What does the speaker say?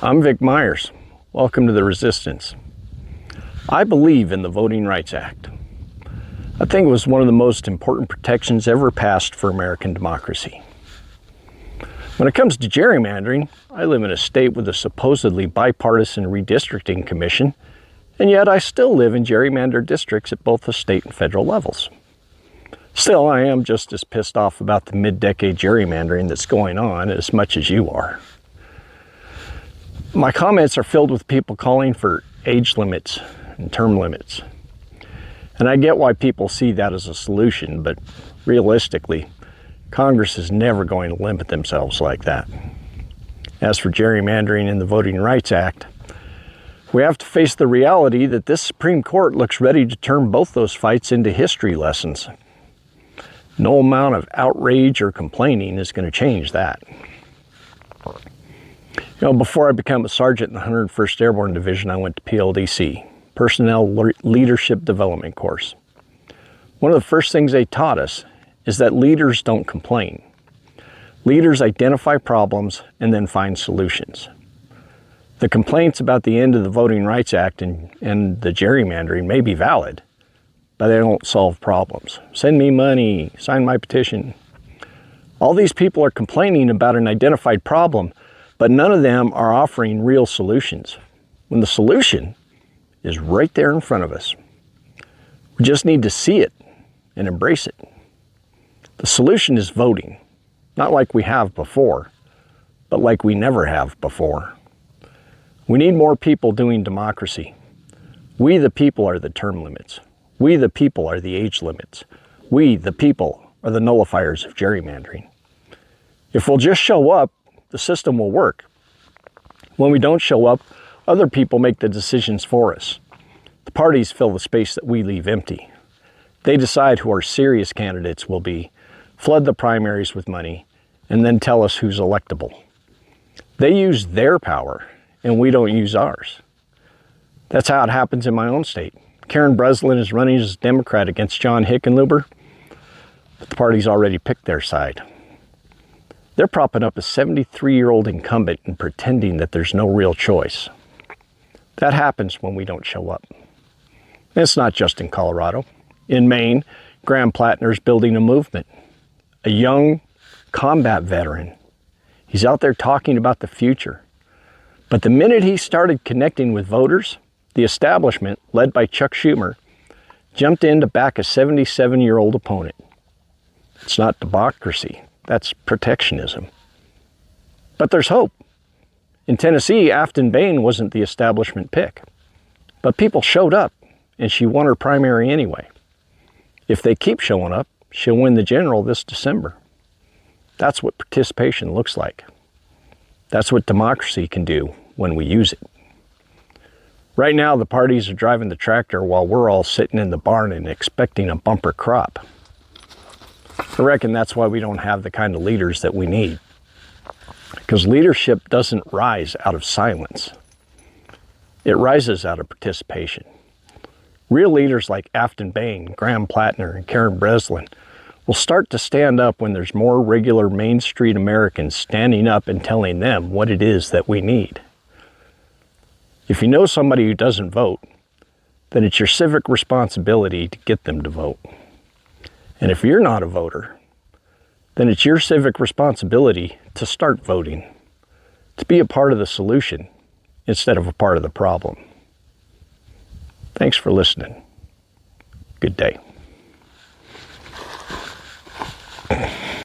I'm Vic Myers. Welcome to The Resistance. I believe in the Voting Rights Act. I think it was one of the most important protections ever passed for American democracy. When it comes to gerrymandering, I live in a state with a supposedly bipartisan redistricting commission, and yet I still live in gerrymandered districts at both the state and federal levels. Still, I am just as pissed off about the mid-decade gerrymandering that's going on as much as you are. My comments are filled with people calling for age limits and term limits. And I get why people see that as a solution, but realistically, Congress is never going to limit themselves like that. As for gerrymandering in the Voting Rights Act, we have to face the reality that this Supreme Court looks ready to turn both those fights into history lessons. No amount of outrage or complaining is going to change that. Before I became a sergeant in the 101st Airborne Division, I went to PLDC, Personnel Leadership Development Course. One of the first things they taught us is that leaders don't complain. Leaders identify problems and then find solutions. The complaints about the end of the Voting Rights Act and the gerrymandering may be valid, but they don't solve problems. Send me money, sign my petition. All these people are complaining about an identified problem, but none of them are offering real solutions, when the solution is right there in front of us. We just need to see it and embrace it. The solution is voting, not like we have before, but like we never have before. We need more people doing democracy. We the people are the term limits. We the people are the age limits. We the people are the nullifiers of gerrymandering. If we'll just show up, the system will work. When we don't show up, other people make the decisions for us. The parties fill the space that we leave empty. They decide who our serious candidates will be, flood the primaries with money, and then tell us who's electable. They use their power, and we don't use ours. That's how it happens in my own state. Karen Breslin is running as a Democrat against John Hickenlooper, but the party's already picked their side. They're propping up a 73-year-old incumbent and pretending that there's no real choice. That happens when we don't show up. And it's not just in Colorado. In Maine, Graham Plattner's building a movement. A young combat veteran. He's out there talking about the future. But the minute he started connecting with voters, the establishment, led by Chuck Schumer, jumped in to back a 77-year-old opponent. It's not democracy. That's protectionism. But there's hope. In Tennessee, Afton Bain wasn't the establishment pick. But people showed up, and she won her primary anyway. If they keep showing up, she'll win the general this December. That's what participation looks like. That's what democracy can do when we use it. Right now, the parties are driving the tractor while we're all sitting in the barn and expecting a bumper crop. I reckon that's why we don't have the kind of leaders that we need. Because leadership doesn't rise out of silence. It rises out of participation. Real leaders like Afton Bain, Graham Plattner, and Karen Breslin will start to stand up when there's more regular Main Street Americans standing up and telling them what it is that we need. If you know somebody who doesn't vote, then it's your civic responsibility to get them to vote. And if you're not a voter, then it's your civic responsibility to start voting, to be a part of the solution instead of a part of the problem. Thanks for listening. Good day.